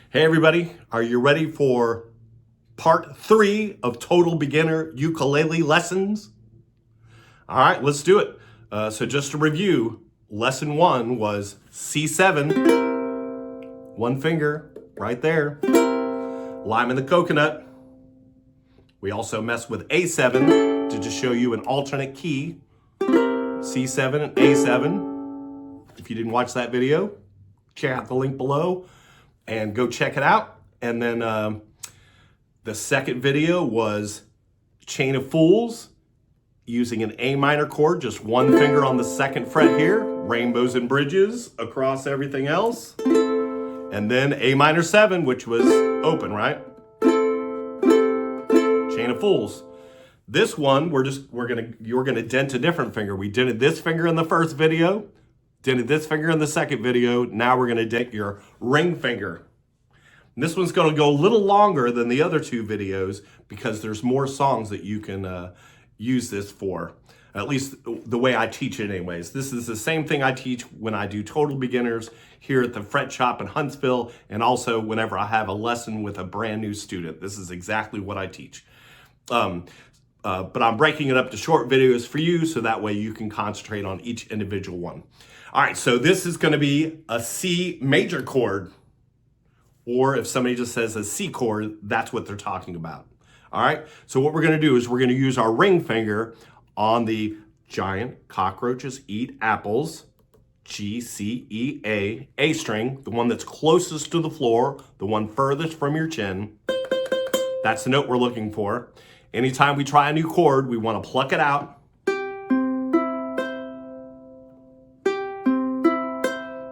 Hey everybody, are you ready for part 3 of Total Beginner Ukulele Lessons? All right, let's do it. So just to review, lesson 1 was C7, one finger right there, lime in the coconut. We also messed with A7 to just show you an alternate key, C7 and A7. If you didn't watch that video, check out the link below and go check it out. And then the second video was Chain of Fools using an A minor chord, just one finger on the second fret here, rainbows and bridges across everything else. And then A minor 7, which was open, right? Chain of Fools. This one, you're gonna dent a different finger. We dented this finger in the first video, dented this finger in the second video. Now we're gonna dent your ring finger. And this one's gonna go a little longer than the other two videos because there's more songs that you can use this for. At least the way I teach it anyways. This is the same thing I teach when I do Total Beginners here at the Fret Shop in Huntsville, and also whenever I have a lesson with a brand new student. This is exactly what I teach. But I'm breaking it up to short videos for you so that way you can concentrate on each individual one. All right, so this is gonna be a C major chord, or if somebody just says a C chord, that's what they're talking about. All right, so what we're gonna do is we're gonna use our ring finger on the Giant Cockroaches Eat Apples, G, C, E, A string, the one that's closest to the floor, the one furthest from your chin. That's the note we're looking for. Anytime we try a new chord, we want to pluck it out.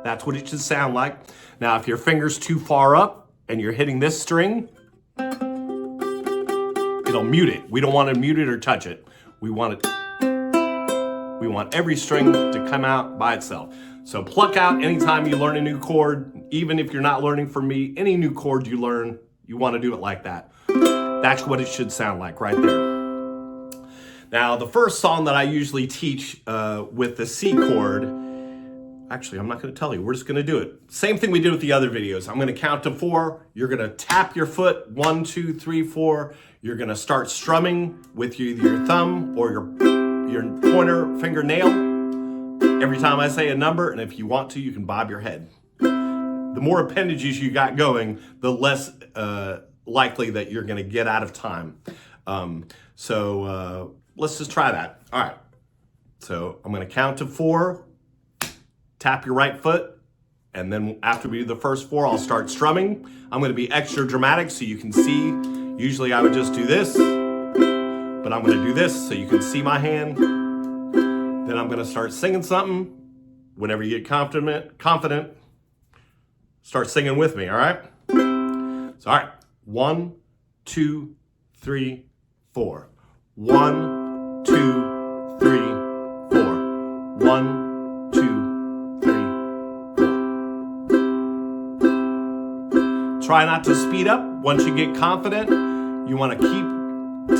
That's what it should sound like. Now, if your finger's too far up and you're hitting this string, it'll mute it. We don't want to mute it or touch it. We want every string to come out by itself. So pluck out anytime you learn a new chord. Even if you're not learning from me, any new chord you learn, you want to do it like that. That's what it should sound like right there. Now, the first song that I usually teach with the C chord, actually, I'm not going to tell you. We're just going to do it. Same thing we did with the other videos. I'm going to count to 4. You're going to tap your foot, 1, 2, 3, 4. You're going to start strumming with either your thumb or your pointer fingernail every time I say a number. And if you want to, you can bob your head. The more appendages you got going, the less likely that you're going to get out of time. So let's just try that. All right. So I'm going to count to 4. Tap your right foot, and then after we do the first 4, I'll start strumming. I'm going to be extra dramatic so you can see. Usually I would just do this, but I'm going to do this so you can see my hand. Then I'm going to start singing something. Whenever you get confident, start singing with me, all right? So, all right. 1, 2, 3, 4. 1, 2, 3, 4. 1, 2, 3, 4. Try not to speed up. Once you get confident, you want to keep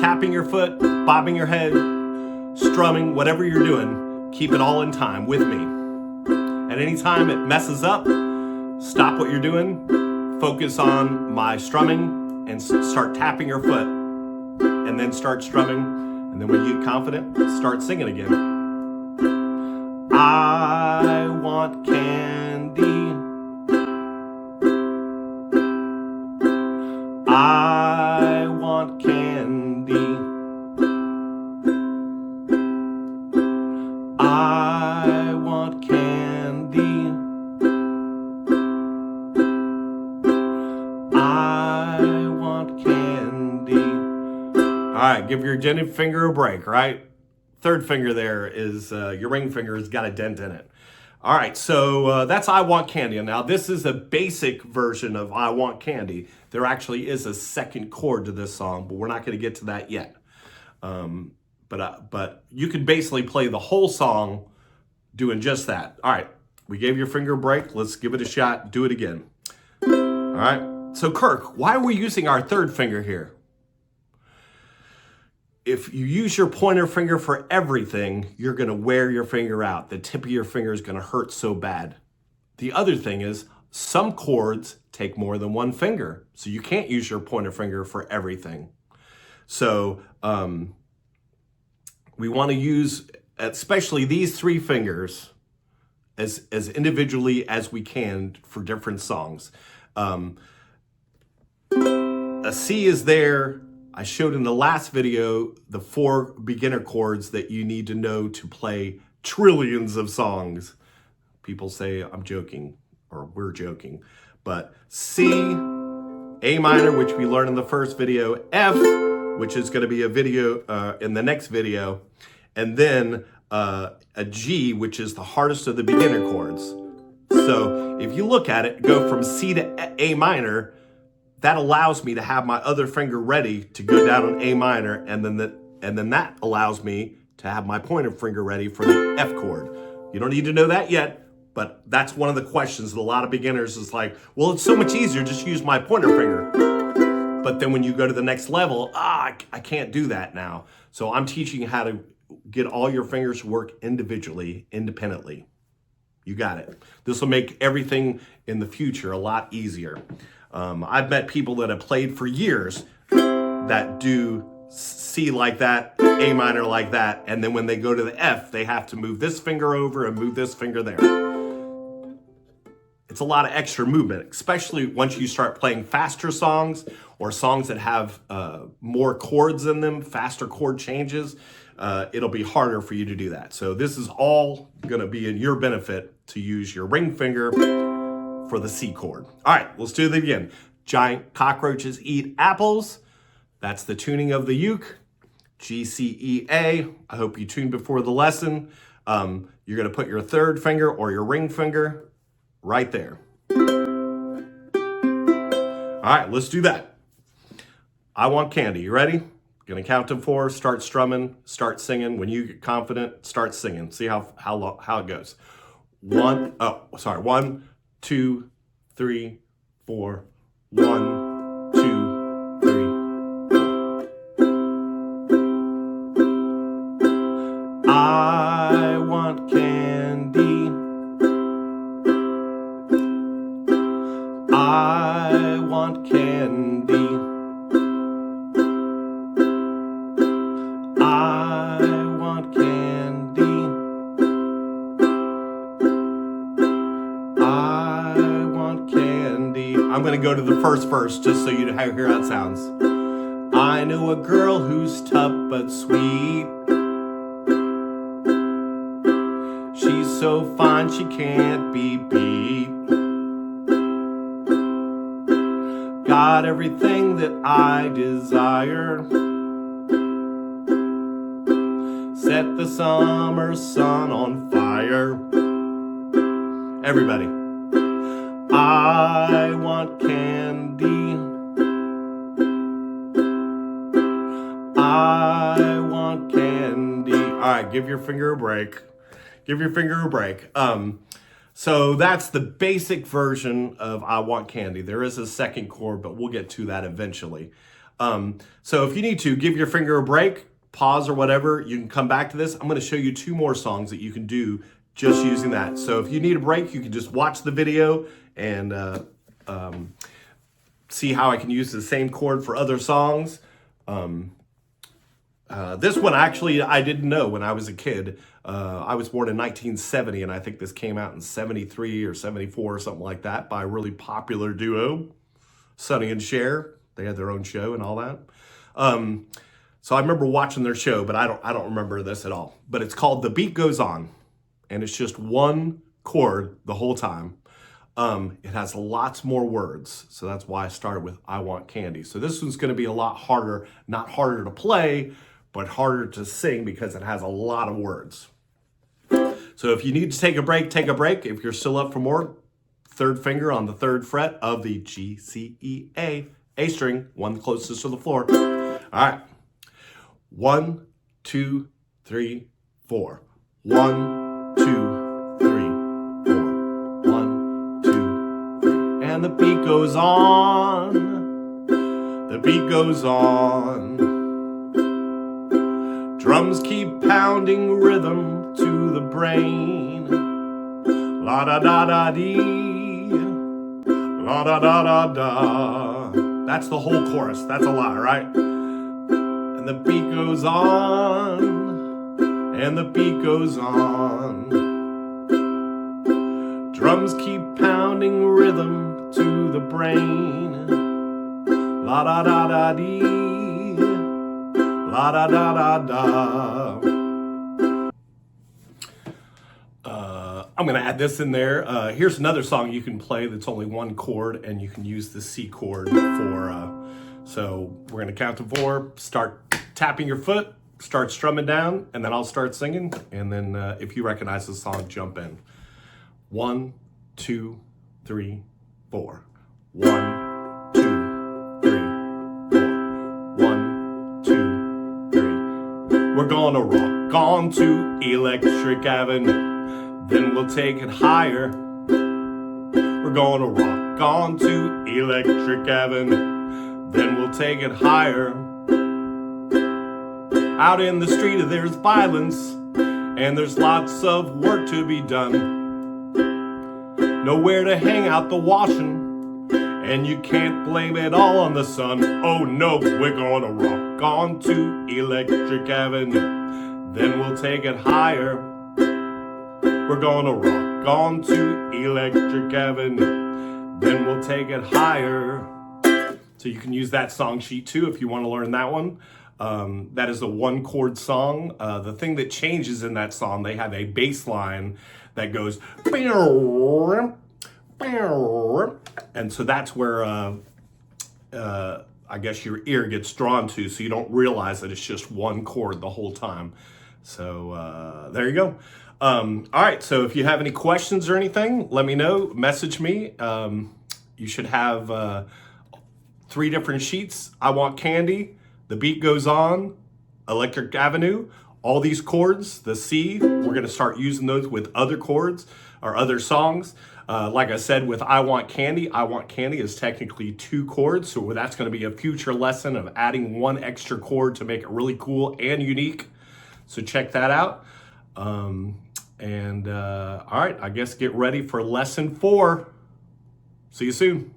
tapping your foot, bobbing your head, strumming, whatever you're doing. Keep it all in time with me. At any time it messes up, stop what you're doing, focus on my strumming, and start tapping your foot, and then start strumming. And then when you get confident, start singing again. I want candy. I want candy. I want candy. I want candy. All right, give your dented finger a break, right? Third finger there is, your ring finger has got a dent in it. All right, so that's I Want Candy. Now, this is a basic version of I Want Candy. There actually is a second chord to this song, but we're not going to get to that yet. But you could basically play the whole song doing just that. All right, we gave your finger a break. Let's give it a shot. Do it again. All right, so Kirk, why are we using our third finger here? If you use your pointer finger for everything, you're going to wear your finger out. The tip of your finger is going to hurt so bad. The other thing is, Some chords take more than one finger, so you can't use your pointer finger for everything. So we want to use especially these three fingers as individually as we can for different songs. A C is there. I showed in the last video the 4 beginner chords that you need to know to play trillions of songs. People say I'm joking, or we're joking, but C, A minor, which we learned in the first video, F, which is going to be a video in the next video, and then a G, which is the hardest of the beginner chords. So if you look at it, go from C to A minor, that allows me to have my other finger ready to go down on A minor, and then that allows me to have my pointer finger ready for the F chord. You don't need to know that yet, but that's one of the questions that a lot of beginners is like, well, it's so much easier, just use my pointer finger. But then when you go to the next level, I can't do that now. So I'm teaching you how to get all your fingers to work individually, independently. You got it. This will make everything in the future a lot easier. I've met people that have played for years that do C like that, A minor like that, and then when they go to the F, they have to move this finger over and move this finger there. It's a lot of extra movement, especially once you start playing faster songs or songs that have more chords in them, faster chord changes. It'll be harder for you to do that. So this is all going to be in your benefit to use your ring finger for the C chord. All right, let's do it again. Giant cockroaches eat apples. That's the tuning of the uke. G, C, E, A. I hope you tuned before the lesson. You're going to put your third finger or your ring finger right there. All right, let's do that. I want candy. You ready? Gonna count to 4, start strumming, start singing. When you get confident, start singing. See how it goes. 1, 2, 3, 4. 1, 2, 3. I want candy. I want candy. I want candy. I want candy. I'm going to go to the first verse just so you hear how it sounds. I know a girl who's tough but sweet. She's so fine she can't be beat. Got everything that I desire. Set the summer sun on fire. Everybody. I want candy. I want candy. All right, give your finger a break. Give your finger a break. So that's the basic version of I Want Candy. There is a second chord, but we'll get to that eventually. So if you need to, give your finger a break, pause or whatever, you can come back to this. I'm going to show you 2 more songs that you can do just using that. So if you need a break, you can just watch the video and see how I can use the same chord for other songs. This one, actually, I didn't know when I was a kid. I was born in 1970, and I think this came out in 73 or 74 or something like that by a really popular duo, Sonny and Cher. They had their own show and all that. So I remember watching their show, but I don't remember this at all. But it's called The Beat Goes On, and it's just one chord the whole time. It has lots more words, so that's why I started with I Want Candy. So this one's going to be a lot harder, not harder to play, but harder to sing because it has a lot of words. So if you need to take a break, take a break. If you're still up for more, third finger on the 3rd fret of the G, C, E, A string, one closest to the floor. All right. 1, 2, 3, 4. 1, 2, 3, 4. 1, 2, 3. And the beat goes on. The beat goes on. Drums keep pounding rhythm to the brain. La da da da dee. La da da da da. That's the whole chorus. That's a lot, right? And the beat goes on, and the beat goes on. Drums keep pounding rhythm to the brain. La da da da dee, la da da da da. I'm gonna add this in there. Here's another song you can play that's only one chord, and you can use the C chord for. So we're gonna count to 4. Start tapping your foot, start strumming down, and then I'll start singing. And then if you recognize the song, jump in. 1, 2, 3, 4. 1, 2, 3, 4. 1, 2, 3. We're gonna rock on to Electric Avenue. Then we'll take it higher. We're gonna rock on to Electric Avenue. Then we'll take it higher. Out in the street there's violence, and there's lots of work to be done. Nowhere to hang out the washing, and you can't blame it all on the sun. Oh no, we're gonna rock on to Electric Avenue. Then we'll take it higher. We're gonna rock on to Electric Avenue. Then we'll take it higher. So you can use that song sheet too if you want to learn that one. That is a 1-chord song. The thing that changes in that song, they have a bass line that goes, and so that's where I guess your ear gets drawn to, so you don't realize that it's just 1 chord the whole time. So there you go. All right, so if you have any questions or anything, let me know, message me. You should have 3 different sheets. I Want Candy, The Beat Goes On, Electric Avenue, all these chords, the C, we're gonna start using those with other chords or other songs. Like I said, with I Want Candy is technically 2 chords, so that's gonna be a future lesson of adding 1 extra chord to make it really cool and unique. So check that out. All right, I guess get ready for lesson 4. See you soon.